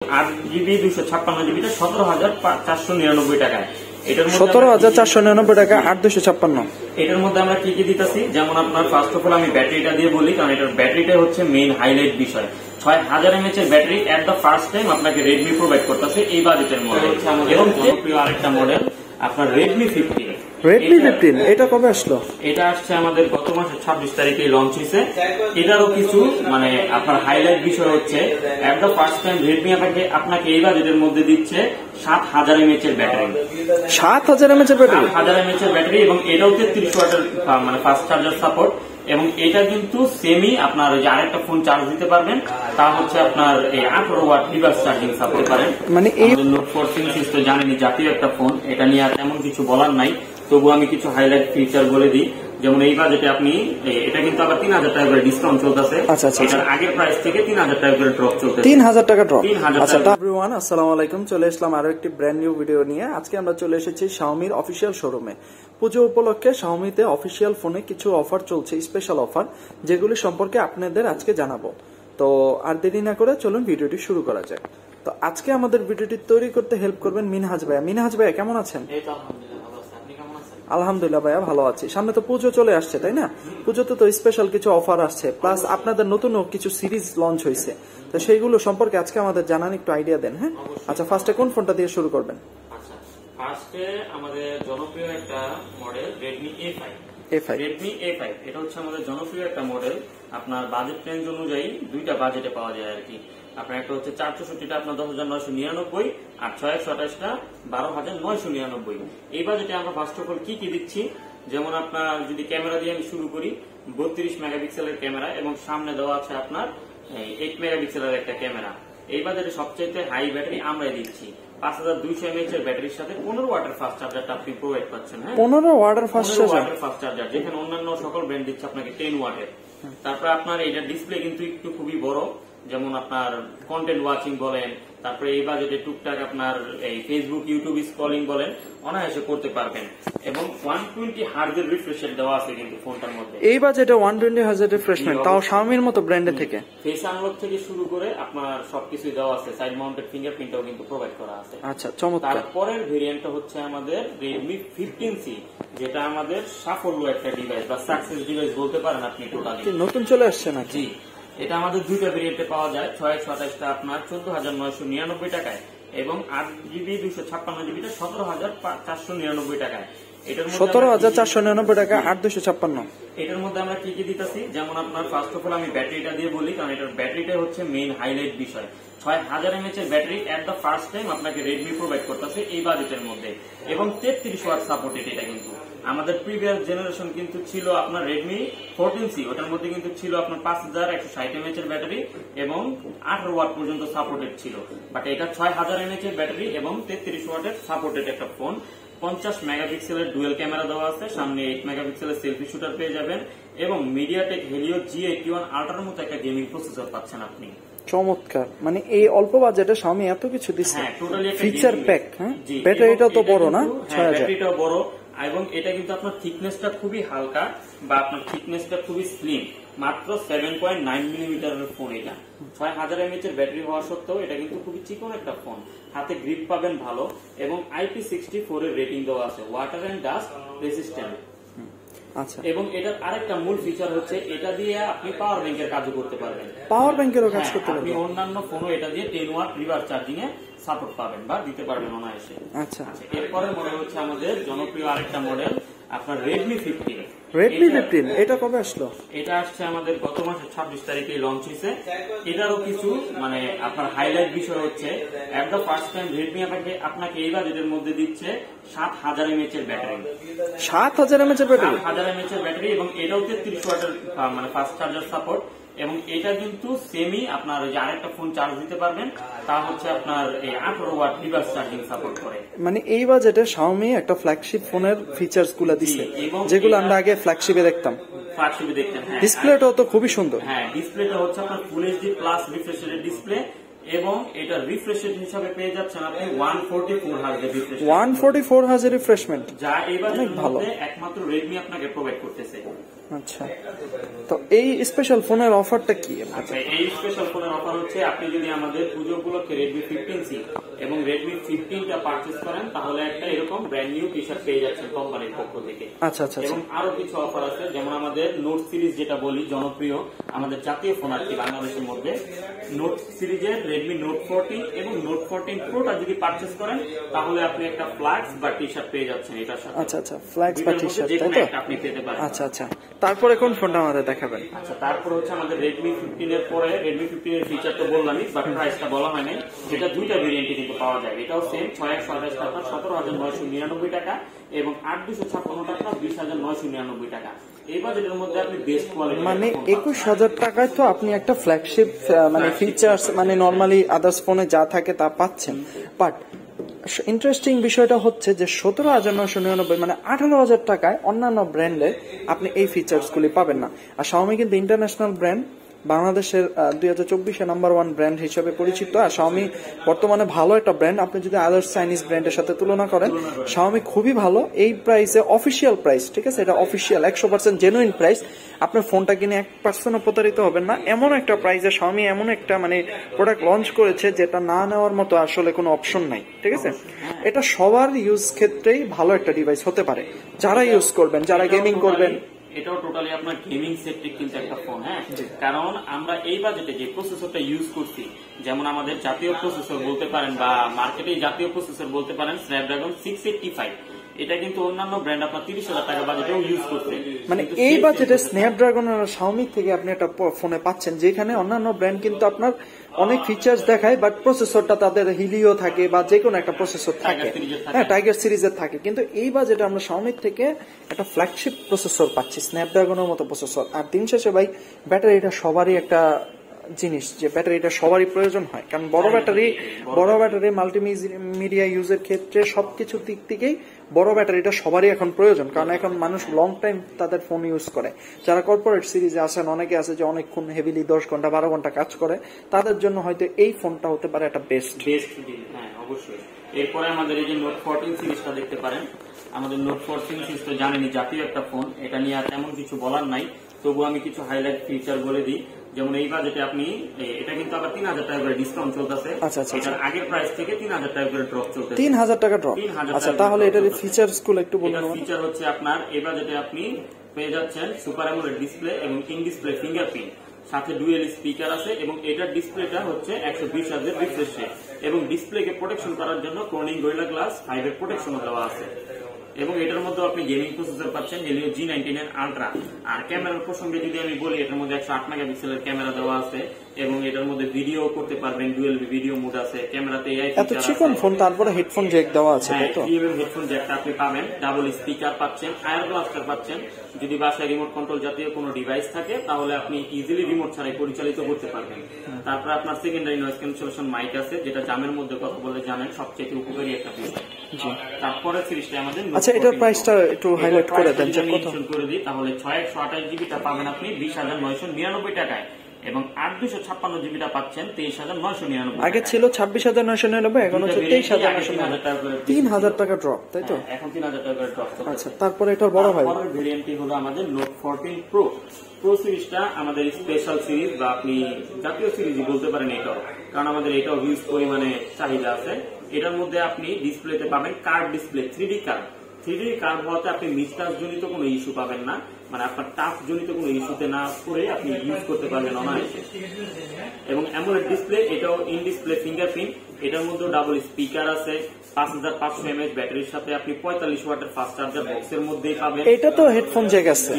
8GB 256GB 17,499 টাকায়। 17,499 টাকা 8,256। এটার মধ্যে আমরা কি কি দিতেছি, যেমন আপনার ফার্স্ট অফ অল আমি ব্যাটারিটা দিয়ে বলি, কারণ এটার ব্যাটারিটা হচ্ছে মেইন হাইলাইট বিষয়। 6000 mAh এর battery at the first time আপনাকে রেডমি প্রোভাইড করতেছে এই বাজেটের মধ্যে। এবং জনপ্রিয় আরেকটা মডেল আপনার রেডমি 15। রেডমি 15 এটা কবে আসলো? এটা আসছে আমাদের গত মাসের 26 তারিখে লঞ্চ হয়েছে। এটারও কিছু মানে আপনার হাইলাইট বিষয় হচ্ছে at the first time Redmi আপনাকে এই বাজেটের মধ্যে দিচ্ছে 7000 mAh এর ব্যাটারি। 7000 mAh এর ব্যাটারি, 7000 mAh এর ব্যাটারি, এবং এটাও 33 ওয়াটের মানে ফাস্ট চার্জার সাপোর্ট। এবং এটা কিন্তু সেমি আপনার যে আরেকটা ফোন চার্জ দিতে পারবেন, তা হচ্ছে আপনার এই 18 ওয়াট রিভার্স চার্জিং সাপোর্ট পারেন। মানে এই নোট 4 সিরিজ তো জানেনই জাতীয় একটা ফোন, এটা নিয়ে আর তেমন কিছু বলার নাই। তবু আমি কিছু হাইলাইট ফিচার বলে দিই, যেমন এই বাজেটে আপনি এটা কিন্তু আবার 3000 টাকা করে ডিসকাউন্ট চলতেছে। এটার আগের প্রাইস থেকে 3000 টাকা করে ড্রপ চলতেছে। 3000 টাকা ড্রপ। আচ্ছা এভরিওয়ান, আসসালামু আলাইকুম। চলে আসলাম আরো একটি ব্র্যান্ড নিউ ভিডিও নিয়ে। আজকে আমরা চলে এসেছি শাওমির অফিসিয়াল শোরুমে। পুজো উপলক্ষে শাওমিতে অফিসিয়াল ফোনে কিছু অফার চলছে, স্পেশাল অফার, যেগুলি সম্পর্কে আপনাদের আজকে জানাবো। তো আর দেরি না করে চলুন ভিডিওটি শুরু করা যাক। তো আজকে আমাদের ভিডিওটি তৈরি করতে হেল্প করবেন মিনহাজ ভাইয়া। মিনহাজ ভাইয়া কেমন আছেন? আলহামদুলিল্লাহ ভাইয়া ভালো আছি। সামনে তো পুজো চলে আসছে, তাই না? পুজোতে তো স্পেশাল কিছু অফার আসছে, প্লাস আপনাদের নতুন কিছু সিরিজ লঞ্চ হয়েছে। তো সেইগুলো সম্পর্কে আজকে আমাদের জানান, একটু আইডিয়া দেন। হ্যাঁ, আচ্ছা ফার্স্টে কোন ফোনটা দিয়ে শুরু করবেন? আচ্ছা, ফার্স্টে আমাদের জনপ্রিয় একটা model Redmi A5। Redmi A5 এটা হচ্ছে আমাদের জনপ্রিয় একটা মডেল। আপনার বাজেট রেঞ্জ অনুযায়ী দুইটা বাজেটে পাওয়া যায় আর কি। আপনার একটা হচ্ছে 464টা আপনার 10,999, আর 628টা 12,999। এই বাজেটে আমরা ফার্স্ট অফ অল কি কি দিচ্ছি, যেমন আপনার যদি ক্যামেরা দিয়ে আমি শুরু করি, 32 মেগাপিক্সেলের ক্যামেরা, এবং সামনে দেওয়া আছে আপনার 8 মেগাপিক্সেলের একটা ক্যামেরা। এই বাজেটে সবচেয়ে হাই ব্যাটারি আমরাই দিচ্ছি। 5200 mAh এর ব্যাটারির সাথে 15 ওয়াটের ফাস্ট চার্জারটা আপনি প্রোভাইড পাচ্ছেন। হ্যাঁ, 15 ওয়াটের ফাস্ট চার্জার, যেখানে অন্যান্য সকল ব্র্যান্ড দিচ্ছে আপনাকে 10 ওয়াটের। তারপরে আপনার এটা ডিসপ্লে কিন্তু একটু খুবই বড়, যেমন আপনার কন্টেন্ট ওয়াচিং বলেন, তারপরে এই বাজেটে টুকটাক আপনার এই ফেসবুক ইউটিউব স্ক্রলিং বলেন অনায়াসে করতে পারবেন। এবং 120 হার্জের রিফ্রেশ রেট দেওয়া আছে কিন্তু ফোনটার মধ্যে। এই বাজেটে 120 হার্জের রিফ্রেশমেন্ট, তাও শাওমির মতো ব্র্যান্ডে থেকে। ফেস আনলক থেকে শুরু করে আপনার সবকিছুই দেওয়া আছে, সাইড মাউন্টেড ফিঙ্গারপ্রিন্টও কিন্তু প্রোভাইড করা আছে। আচ্ছা চমৎকার। তারপরের ভেরিয়েন্টটা হচ্ছে আমাদের রেডমি 15C, যেটা আমাদের সাফল্য একটা ডিভাইস বা সাকসেস ডিভাইস বলতে পারেন আপনি টোটালি। নতুন চলে আসছে নাকি? এটা আমাদের দুইটা ভেরিয়েন্টে পাওয়া যায়। 628টা আপনার 14,999 টাকায়, এবং 8GB 256GB 17,499 টাকায়। 17,499 টাকা 8,256। এটার মধ্যে আমরা কি কি দিতেছি, যেমন আপনার ফার্স্ট অফ অল আমি ব্যাটারিটা দিয়ে বলি, কারণ এটার ব্যাটারিটা হচ্ছে মেইন হাইলাইট বিষয়। 6000 mAh এর battery at the first time আপনাকে রেডমি প্রোভাইড করতেছে এই বাজেটের মধ্যে, এবং 33 ওয়াট সাপোর্টেড। এটা কিন্তু আমাদের প্রিভিয়াস জেনারেশন কিন্তু ছিল আপনার রেডমি 14C, ওটার মধ্যে কিন্তু ছিল আপনার 5160 mAh এর ব্যাটারি এবং 18 ওয়াট পর্যন্ত সাপোর্টেড ছিল। বাট এটা 6000 mAh এর ব্যাটারি এবং 33 ওয়াটের সাপোর্টেড একটা ফোন। 50 মেগাপিক্সেলের ডুয়েল ক্যামেরা দেওয়া আছে, সামনে 8 মেগাপিক্সেলের সেলফি শুটার পেয়ে যাবেন, এবং মিডিয়াটেক হেলিও G81 আল্ট্রার মতো একটা গেমিং প্রসেসর পাচ্ছেন আপনি। চমৎকার, মানে এই অল্প বাজেটে শাওমি এত কিছু দিচ্ছে, ফিচার প্যাক। হ্যাঁ, ব্যাটারিটা তো বড় না, 6000। ব্যাটারিটাও বড়, এবং এটা কিন্তু আপনার থিকনেসটা খুবই হালকা, বা আপনার থিকনেসটা খুবই স্লিম, মাত্র 7.9 মিলিমিটারের ফোন। এটা 6000 mAh এর ব্যাটারি হওয়া সত্ত্বেও এটা কিন্তু খুবই চিকন একটা ফোন। হাতে গ্রিপ পাবেন ভালো, এবং IP64 এর রেটিং দেওয়া আছে, ওয়াটার এন্ড ডাস্ট রেসিস্ট্যান্ট। আচ্ছা, এবং এটার আরেকটা মূল ফিচার হচ্ছে এটা দিয়ে আপনি পাওয়ার ব্যাংকের কাজও করতে পারবেন। পাওয়ার ব্যাংকেরও কাজ করতে পারবেন। আপনি অন্যান্য ফোনও এটা দিয়ে 10 ওয়াট রিভার্স চার্জিং এ সাপোর্ট পাবেন বা দিতে পারবেন অনায়াসে। আচ্ছা, এরপরে মডেল হচ্ছে আমাদের জনপ্রিয় আরেকটা মডেল আপনার রেডমি 15। রেডমি 15 এটা কবে আসলো? এটা আসছে আমাদের গত মাসের 26 তারিখে লঞ্চ হয়েছে। এটারও কিছু মানে আপনার হাইলাইট বিষয় হচ্ছে at the first time Redmi আপনাকে এই বাজেটের মধ্যে দিচ্ছে 7000 mAh এর ব্যাটারি। 7000 mAh এর ব্যাটারি, 7000 mAh এর ব্যাটারি, এবং এটাও 33 ওয়াটের মানে ফাস্ট চার্জার সাপোর্ট। এবং এটা কিন্তু সেমি আপনার যে আরেকটা ফোন চার্জ দিতে পারবেন, তা হচ্ছে আপনার এই 18 ওয়াট রিভার্স চার্জিং সাপোর্ট করে। মানে এই বাজেটে শাওমি একটা ফ্ল্যাগশিপ ফোনের ফিচার্স গুলো দিচ্ছে, যেগুলো আমরা আগে ফ্ল্যাগশিপে দেখতাম। ফ্ল্যাগশিপে দেখতেন, হ্যাঁ। ডিসপ্লেটাও তো খুবই সুন্দর। হ্যাঁ, ডিসপ্লেটা হচ্ছে আপনার full HD plus refresh rate display, এবং এটা রিফ্রেশ রেট হিসাবে পেয়ে যাচ্ছেন আপনি 144 হার্জের রিফ্রেশ। 144 হার্জের রিফ্রেশমেন্ট, যা এবার ভালো একমাত্র রেডমি আপনাকে প্রোভাইড করতেছে। আচ্ছা, তো এই স্পেশাল ফোনের অফারটা কি? আচ্ছা, এই স্পেশাল ফোনের অফার হচ্ছে আপনি যদি আমাদের পুজো উপলক্ষে Redmi 15C এবং Redmi 15টা পারচেজ করেন তাহলে একটা এরকম ব্র্যান্ড নিউ টি-শার্ট পেয়ে যাচ্ছেন কোম্পানির পক্ষ থেকে। আচ্ছা আচ্ছা, এবং আরো কিছু অফার আছে, যেমন আমাদের নোট সিরিজ যেটা বলি জনপ্রিয় আমাদের জাতীয় ফোন আর কি বাংলাদেশের মধ্যে, নোট সিরিজের Redmi Note 14 এবং Note 14 Proটা যদি পারচেজ করেন তাহলে আপনি একটা ফ্ল্যাক্স বা টি-শার্ট পেয়ে যাচ্ছেন এটার সাথে। আচ্ছা আচ্ছা, ফ্ল্যাক্স বা টি-শার্ট, তাই তো? আপনি পেতে পারেন। আচ্ছা আচ্ছা, তারপরে কোন ফোনটা আমাদের দেখাবেন? আচ্ছা, তারপর হচ্ছে আমাদের Redmi 15 এর পরে Redmi 15 এর ফিচার তো বললামই, বাট প্রাইসটা বলা হয়নি। যেটা দুইটা ভেরিয়েন্টে কিন্তু পাওয়া যায়, এটাও সেম 6128 টাকা 17,999 টাকা এবং 8256 টাকা 20,999 টাকা। এই বাজেটের মধ্যে আপনি বেস্ট কোয়ালিটি মানে 21,000 টাকায় তো আপনি একটা ফ্ল্যাগশিপ মানে ফিচার্স মানে নরমালি আদার্স ফোনে যা থাকে তা পাচ্ছেন। বাট ইন্টারেস্টিং বিষয়টা হচ্ছে যে 17,999 মানে 18,000 টাকায় অন্যান্য ব্র্যান্ডে আপনি এই ফিচার্স গুলি পাবেন না। আর Xiaomi কিন্তু ইন্টারন্যাশনাল ব্র্যান্ড, বাংলাদেশের 2024 নাম্বার 1 ব্র্যান্ড হিসেবে পরিচিত। আর Xiaomi বর্তমানে ভালো একটা ব্র্যান্ড, আপনি যদি আদার্স চাইনিজ ব্র্যান্ডের সাথে তুলনা করেন Xiaomi খুবই ভালো এই প্রাইসে। অফিসিয়াল প্রাইস, ঠিক আছে, এটা অফিসিয়াল 100% জেনুইন প্রাইস। আপনার ফোনটা কিনে 1% প্রতারিত হবেন না, এমন একটা প্রাইসে Xiaomi এমন একটা মানে প্রোডাক্ট লঞ্চ করেছে যেটা না নেওয়ার মতো আসলে কোনো অপশন নাই, ঠিক আছে। এটা সবার ইউজ ক্ষেত্রেই ভালো একটা ডিভাইস হতে পারে, যারা ইউজ করবেন, যারা গেমিং করবেন। এটাও টোটালি আপনার গেমিং সেট্রিক কিন্তু একটা ফোন, হ্যাঁ, কারণ আমরা এই বাজেটে যে প্রসেসরটা ইউজ করছি, যেমন আমাদের জাতীয় প্রসেসর বলতে পারেন বা মার্কেটে জাতীয় প্রসেসর বলতে পারেন স্ন্যাপড্রাগন 685, এটা কিন্তু অন্যান্য ব্র্যান্ড আপনার 30,000 টাকা বাজেটেও ইউজ করছে। মানে এই বাজেটে স্ন্যাপড্রাগন আর Xiaomi থেকে আপনি একটা ফোনে পাচ্ছেন, যেখানে অন্যান্য ব্র্যান্ড কিন্তু আপনার অনেক ফিচার্স দেখায় বাট প্রসেসরটা তাদের হিলিও থাকে বা যে কোনো একটা প্রসেসর থাকে, হ্যাঁ, টাইগার সিরিজের থাকে। কিন্তু এই বাজেটে আমরা Xiaomi থেকে একটা ফ্ল্যাগশিপ প্রসেসর পাচ্ছি, স্ন্যাপড্রাগনের মতো প্রসেসর। আর দিন শেষে ভাই ব্যাটারিটা সবারই একটা জিনিস, যে ব্যাটারিটা সবারই প্রয়োজন হয়, কারণ বড় ব্যাটারি মাল্টিমিডিয়া ইউজের ক্ষেত্রে সবকিছু দিক থেকেই বড় ব্যাটারিটা সবারই এখন প্রয়োজন, কারণ এখন মানুষ লং টাইম তাদের ফোন ইউজ করে। যারা কর্পোরেট সিরিজে আছেন, অনেকে আছে যে অনেকক্ষণ হেভিলি 10 ঘন্টা 12 ঘন্টা কাজ করে, তাদের জন্য হয়তো এই ফোনটা হতে পারে একটা বেস্ট। হ্যাঁ, অবশ্যই। এরপরে আমাদের এই যে Note 14 সিরিজটা দেখতে পারেন। আমাদের Note 14 সিরিজ তো জানেনই জাতীয় একটা ফোন, এটা নিয়ে আর তেমন কিছু বলার নাই, তবু আমি কিছু হাইলাইট ফিচার বলে দিই। যেমন এই বাজেটে আপনি, এটা কিন্তু আবার 3,000 টাকা করে ডিসকাউন্ট চলতেছে। এটার আগের প্রাইস থেকে 3,000 টাকা করে ড্রপ চলতেছে। 3,000 টাকা ড্রপ। আচ্ছা, তাহলে এটার ফিচার্স গুলো একটু বলুন। ফিচার হচ্ছে আপনার এই বাজেটে আপনি পেয়ে যাচ্ছেন সুপার অ্যামোলেড ডিসপ্লে এবং ইন ডিসপ্লে ফিঙ্গারপ্রিন্ট, সাথে ডুয়েল স্পিকার আছে এবং এটার ডিসপ্লেটা হচ্ছে 120 হার্জ রিফ্রেশ রেট এবং ডিসপ্লেকে প্রোটেকশন করার জন্য Corning Gorilla Glass 5 এর প্রোটেকশনও দেওয়া আছে। এবং এটার মধ্যে আপনি গেমিং প্রসেসর পাচ্ছেন Helio G99 Ultra। আর ক্যামেরার প্রসঙ্গে যদি আমি বলি, এটার মধ্যে 108 মেগাপিক্সেলের ক্যামেরা দেওয়া আছে এবং এটার মধ্যে ভিডিও করতে পারবেন, ডুয়েল ভিডিও মোড আছে, ক্যামেরাতে AI ফিচার আছে। এত চিকন ফোন, তারপরে হেডফোন জ্যাক দেওয়া আছে, তাই তো? হেডফোন জ্যাকটা আপনি পাবেন, ডাবল স্পিকার পাচ্ছেন, আয়ার ব্লাস্টার পাচ্ছেন। যদি বাসায় রিমোট কন্ট্রোল জাতীয় কোনো ডিভাইস থাকে তাহলে আপনি ইজিলি রিমোট ছাড়াই পরিচালিত করতে পারবেন। তারপর আপনার সেকেন্ডারি নয়েজ ক্যান্সেলেশন মাইক আছে, যেটা জামের মধ্যে কথা বলে জানেন সবচেয়ে উপকারী একটা বিষয়। তারপরে সিরিজটা আমাদের, আচ্ছা, এটার প্রাইসটা একটু হাইলাইট করে দেন যে কত করে দিই, তাহলে 628 জিবিটা পাবেন আপনি 20,999 টাকায় এবং 8256 জিবিটা পাচ্ছেন 23,999। আগে ছিল 26,999, এখন হচ্ছে 23,999, 3,000 টাকা ড্রপ, তাই তো? এখন 3,000 টাকা ড্রপ। আচ্ছা, তারপরে এটার বড় ভাই ভেরিয়েন্টটি হলো আমাদের Note 14 Pro সিরিজটা আমাদের স্পেশাল সিরিজ বা আপনি জাতীয় সিরিজই বলতে পারেন এটাও, কারণ আমাদের এটাও হিউজ পরিমাণে চাহিদা আছে। এটার মধ্যে আপনি ডিসপ্লেতে পাবেন কার্ভ ডিসপ্লে, 3D কার্ভ হওয়াতে আপনি মিসটাচ জনিত কোনো ইস্যু পাবেন না, মানে আপনার টাচ জনিত কোনো ইস্যুতে না করে আপনি ইউজ করতে পারবেন অনায়াসে। এবং অ্যামোলেড ডিসপ্লে, এটাও ইন ডিসপ্লে ফিঙ্গারপ্রিন্ট, এটার মধ্যে ডাবল স্পিকার আছে, 5500 mAh ব্যাটারির সাথে আপনি 45 ওয়াটের ফাস্ট চার্জার বক্সের মধ্যেই পাবেন। এটা তো হেডফোন জ্যাক আছে,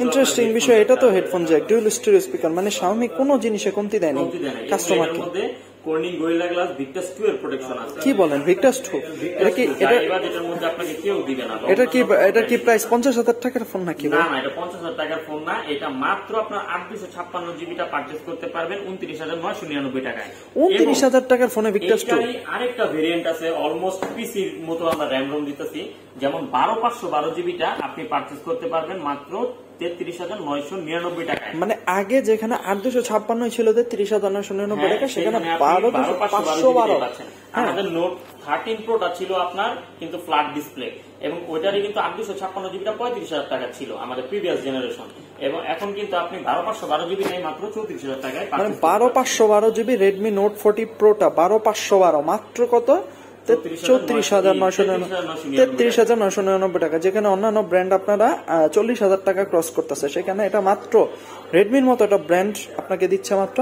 ইন্টারেস্টিং বিষয়, এটা তো headphone Jack, dual stereo speaker, মানে Xiaomi কোনো জিনিসে কমতি দেয়নি কাস্টমারকে। Corning Gorilla Glass Victus 2 এর প্রোটেকশন আছে। কি বলেন, Victus 2? এটা কি এটার মধ্যে আপনাকে কেউ দিবে না। এটা কি প্রাইস 50,000 টাকার ফোন নাকি? না, এটা 50,000 টাকার ফোন না, এটা মাত্র আপনার 8256 জিবিটা পারচেজ করতে পারবেন 29,999 টাকায়। 29,000 টাকার ফোনে Victus 2। আরেকটা ভেরিয়েন্ট আছে, অলমোস্ট পিসির মতো আমরা র‍্যাম রম দিতেছি, যেমন 12512 জিবিটা আপনি পারচেজ করতে পারবেন মাত্র 33,999 টাকায়। মানে আগে যেখানে 8256 ছিল 33,999 টাকা, সেখানে 12512 আমাদের নোট 13 প্রোটা ছিল আপনার কিন্তু ফ্ল্যাট ডিসপ্লে, এবং ওইটারই কিন্তু 856 জিবিটা 35,000 টাকা ছিল আমাদের প্রিভিয়াস জেনারেশন, এবং এখন কিন্তু আপনি 12/512 জিবি নেই মাত্র 34,000 টাকায়। মানে 12/512 জিবি রেডমি নোট 40 প্রোটা 12/512 মাত্র কত? 33,999 টাকা, যেখানে অন্যান্য ব্র্যান্ড আপনারা 40,000 টাকা ক্রস করতেছে, সেখানে এটা মাত্র রেডমির মতো একটা ব্র্যান্ড আপনাকে দিচ্ছে মাত্র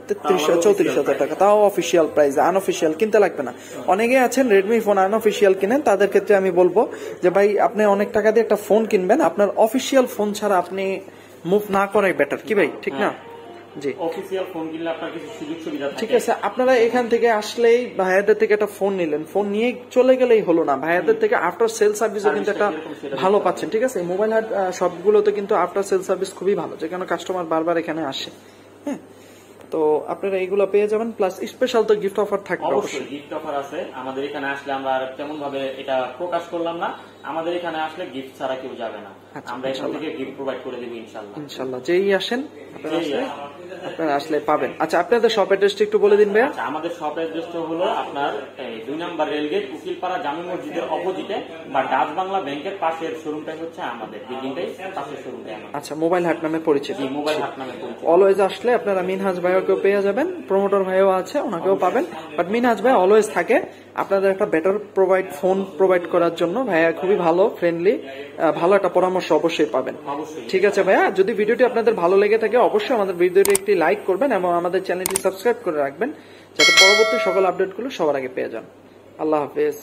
34,000 টাকা, তাও অফিসিয়াল প্রাইস, আনঅফিসিয়াল কিনতে লাগবে না। অনেকে আছেন রেডমি ফোন আনঅফিসিয়াল কিনেন, তাদের ক্ষেত্রে আমি বলবো যে ভাই আপনি অনেক টাকা দিয়ে একটা ফোন কিনবেন, আপনার অফিসিয়াল ফোন ছাড়া আপনি মুভ না করাই বেটার, কি ভাই ঠিক না? জি, অফিসিয়াল ফোন কিনলে আপনার কিছু সুযোগ সুবিধা থাকে। ঠিক আছে, আপনারা এখান থেকে আসলেই ভাইয়াদের থেকে একটা ফোন নিলেন, ফোন নিয়ে চলে গেলেই হলো না, ভাইয়াদের থেকে আফটার সেল সার্ভিসও কিন্তু একটা ভালো পাচ্ছেন। ঠিক আছে, মোবাইল হাট সবগুলোতে কিন্তু আফটার সেল সার্ভিস খুবই ভালো, যেখানে কাস্টমার বারবার এখানে আসে। হ্যাঁ, তো আপনারা এইগুলো পেয়ে যাবেন, প্লাস স্পেশাল তো গিফট অফার থাকবে। অবশ্যই গিফট অফার আছে আমাদের এখানে আসলে, আমরা আর তেমন ভাবে এটা প্রকাশ করলাম না, আমাদের এখানে আসলে গিফট ছাড়া কেউ যাবে না, আমরা এখান থেকে গিফট প্রোভাইড করে দেব ইনশাআল্লাহ। ইনশাআল্লাহ যেই আসেন আপনারা আসলে পাবেন। আচ্ছা, আপনাদের শপ অ্যাড্রেসটা একটু বলে দিন ভাইয়া। আমাদের শপ অ্যাড্রেসটা হলো আপনার 2 নম্বর রেলগেট, উকিলপাড়া জামি মসজিদের অপোজিটে বা ডাচ বাংলা ব্যাংকের পাশের শোরুমটাই হচ্ছে আমাদের, বিল্ডিংটাই পাশের শোরুমটাই আমাদের। আচ্ছা, মোবাইল হাট নামে পরিচিত। মোবাইল হাট নামে পরিচিত। অলওয়েজ আসলে আপনারা মিনহাজ ভাইয়াকেও পেয়ে যাবেন, প্রমোটর ভাইও আছে, ওনাকেও পাবেন, বাট মিনহাজ ভাই অলওয়েজ থাকে আপনাদের একটা বেটার ফোন প্রোভাইড করার জন্য। ভাইয়া খুবই ভালো, ফ্রেন্ডলি, ভালো একটা পরামর্শ অবশ্যই পাবেন। ঠিক আছে ভাইয়া, যদি ভিডিওটি আপনাদের ভালো লেগে থাকে অবশ্যই আমাদের ভিডিওটি একটি লাইক করবেন এবং আমাদের চ্যানেলটি সাবস্ক্রাইব করে রাখবেন, যাতে পরবর্তী সকল আপডেটগুলো সবার আগে পেয়ে যান। আল্লাহ হাফেজ।